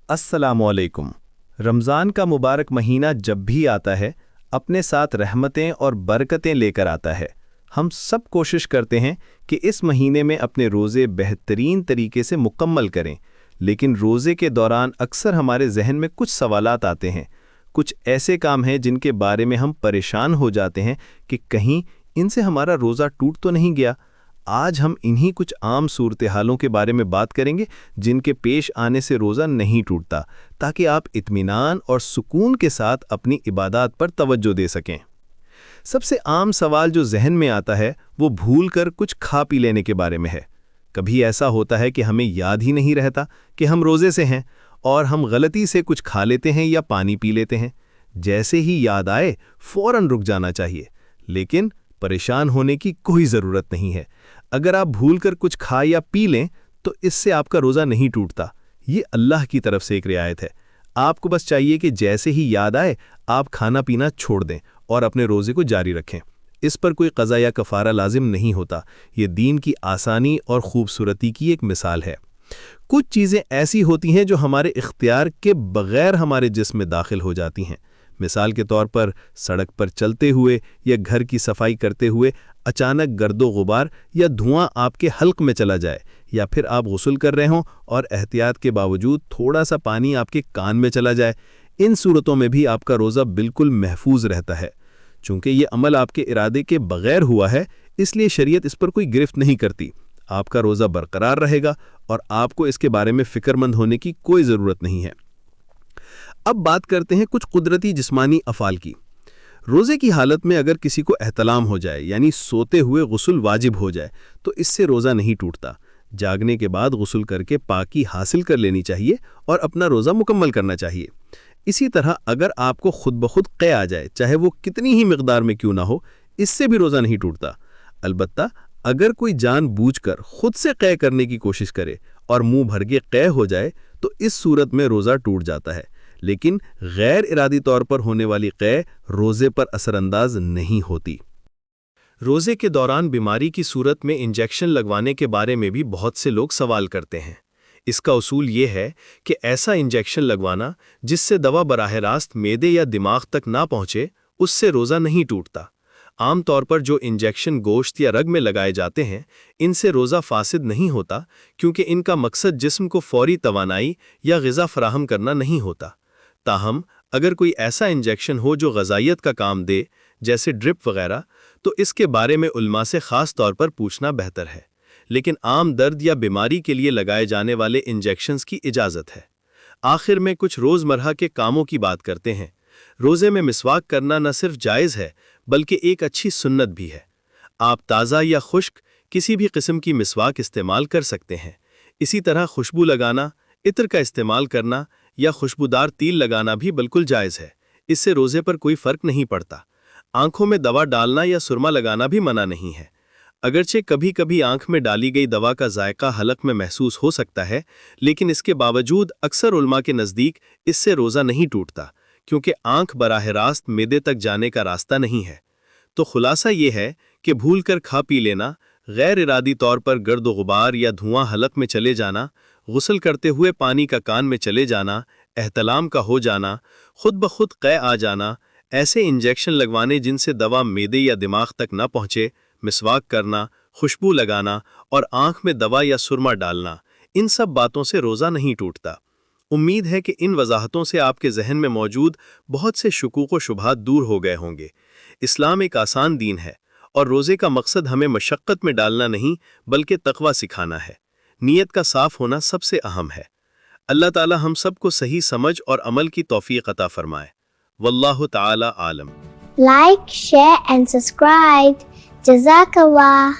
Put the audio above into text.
अस्सलाम वालेकुम। रमज़ान का मुबारक महीना जब भी आता है अपने साथ रहमतें और बरकतें लेकर आता है। हम सब कोशिश करते हैं कि इस महीने में अपने रोज़े बेहतरीन तरीके से मुकम्मल करें, लेकिन रोज़े के दौरान अक्सर हमारे जहन में कुछ सवालात आते हैं। कुछ ऐसे काम हैं जिनके बारे में हम परेशान हो जाते हैं कि कहीं इनसे हमारा रोज़ा टूट तो नहीं गया। आज हम इन्हीं कुछ आम सूरत हालों के बारे में बात करेंगे जिनके पेश आने से रोज़ा नहीं टूटता, ताकि आप इत्मीनान और सुकून के साथ अपनी इबादत पर तवज्जो दे सकें। सबसे आम सवाल जो जहन में आता है वो भूल कर कुछ खा पी लेने के बारे में है। कभी ऐसा होता है कि हमें याद ही नहीं रहता कि हम रोज़े से हैं और हम गलती से कुछ खा लेते हैं या पानी पी लेते हैं। जैसे ही याद आए फौरन रुक जाना चाहिए, लेकिन परेशान होने की कोई ज़रूरत नहीं है। अगर आप भूल कर कुछ खा या पी लें तो इससे आपका रोज़ा नहीं टूटता। ये अल्लाह की तरफ से एक रियायत है। आपको बस चाहिए कि जैसे ही याद आए आप खाना पीना छोड़ दें और अपने रोज़े को जारी रखें। इस पर कोई क़ज़ा या कफ़ारा लाजिम नहीं होता। ये दीन की आसानी और खूबसूरती की एक मिसाल है। कुछ चीज़ें ऐसी होती हैं जो हमारे इख्तियार के बग़ैर हमारे जिस्म में दाखिल हो जाती हैं। मिसाल के तौर पर सड़क पर चलते हुए या घर की सफाई करते हुए अचानक गर्दो गुबार या धुआं आपके हल्क में चला जाए, या फिर आप गुस्ल कर रहे हों और एहतियात के बावजूद थोड़ा सा पानी आपके कान में चला जाए। इन सूरतों में भी आपका रोज़ा बिल्कुल महफूज रहता है। चूँकि ये अमल आपके इरादे के बग़ैर हुआ है, इसलिए शरीयत इस पर कोई गिरफ्त नहीं करती। आपका रोज़ा बरकरार रहेगा और आपको इसके बारे में फ़िक्रमंद होने की कोई ज़रूरत नहीं है। अब बात करते हैं कुछ कुदरती जिस्मानी अफ़ाल की। रोज़े की हालत में अगर किसी को एहतलाम हो जाए, यानी सोते हुए गुस्ल वाजिब हो जाए, तो इससे रोज़ा नहीं टूटता। जागने के बाद गुस्ल करके पाकी हासिल कर लेनी चाहिए और अपना रोज़ा मुकम्मल करना चाहिए। इसी तरह अगर आपको खुद ब खुद क़े आ जाए, चाहे वो कितनी ही मिक़दार में क्यों ना हो, इससे भी रोज़ा नहीं टूटता। अलबत्ता अगर कोई जानबूझकर खुद से क़े करने की कोशिश करे और मुंह भर के क़े हो जाए, तो इस सूरत में रोज़ा टूट जाता है। लेकिन गैर इरादी तौर पर होने वाली क़े रोज़े पर असरअंदाज नहीं होती। रोज़े के दौरान बीमारी की सूरत में इंजेक्शन लगवाने के बारे में भी बहुत से लोग सवाल करते हैं। इसका उसूल ये है कि ऐसा इंजेक्शन लगवाना जिससे दवा बराह रास्त मैदे या दिमाग तक ना पहुँचे, उससे रोज़ा नहीं टूटता। आम तौर पर जो इंजेक्शन गोश्त या रग में लगाए जाते हैं, इनसे रोज़ा फासिद नहीं होता, क्योंकि इनका मकसद जिस्म को फौरी तवानाई या ग़िज़ा फराहम करना नहीं होता। ताहम अगर कोई ऐसा इंजेक्शन हो जो ग़ज़ाइयत का काम दे, जैसे ड्रिप वगैरह, तो इसके बारे में उलमा से ख़ास तौर पर पूछना बेहतर है। लेकिन आम दर्द या बीमारी के लिए लगाए जाने वाले इंजेक्शन्स की इजाज़त है। आखिर में कुछ रोज़मर्रा के कामों की बात करते हैं। रोज़े में मिसवाक करना न सिर्फ जायज़ है, बल्कि एक अच्छी सुन्नत भी है। आप ताज़ा या खुश्क किसी भी किस्म की मिसवाक इस्तेमाल कर सकते हैं। इसी तरह खुशबू लगाना, इत्र का इस्तेमाल करना या खुशबूदार तेल लगाना भी बिल्कुल जायज़ है। इससे रोज़े पर कोई फ़र्क नहीं पड़ता। आंखों में दवा डालना या सुरमा लगाना भी मना नहीं है। अगरचे कभी कभी आंख में डाली गई दवा का जायका हलक में महसूस हो सकता है, लेकिन इसके बावजूद अक्सर उलमा के नज़दीक इससे रोज़ा नहीं टूटता, क्योंकि आंख बराह रास्त मैदे तक जाने का रास्ता नहीं है। तो खुलासा ये है कि भूल कर खा पी लेना, गैर इरादी तौर पर गर्द गुबार या धुआं हलक में चले जाना, गुस्ल करते हुए पानी का कान में चले जाना, एहतलाम का हो जाना, खुद ब खुद क़े आ जाना, ऐसे इंजेक्शन लगवाने जिनसे दवा मैदे या दिमाग तक न पहुँचे, मिसवाक करना, खुशबू लगाना और आँख में दवा या सुरमा डालना, इन सब बातों से रोज़ा नहीं टूटता। उम्मीद है कि इन वजाहतों से आपके जहन में मौजूद बहुत से शुकूक व शुबहात दूर हो गए होंगे। इस्लाम एक आसान दीन है और रोज़े का मकसद हमें मशक्क़त में डालना नहीं, बल्कि तक़वा सिखाना है। नीयत का साफ़ होना सबसे अहम है। अल्लाह ताला हम सबको सही समझ और अमल की तौफ़ीक़ अता फ़रमाए। वल्लाहु ताला आलम। Like, share and subscribe. Jazakallah.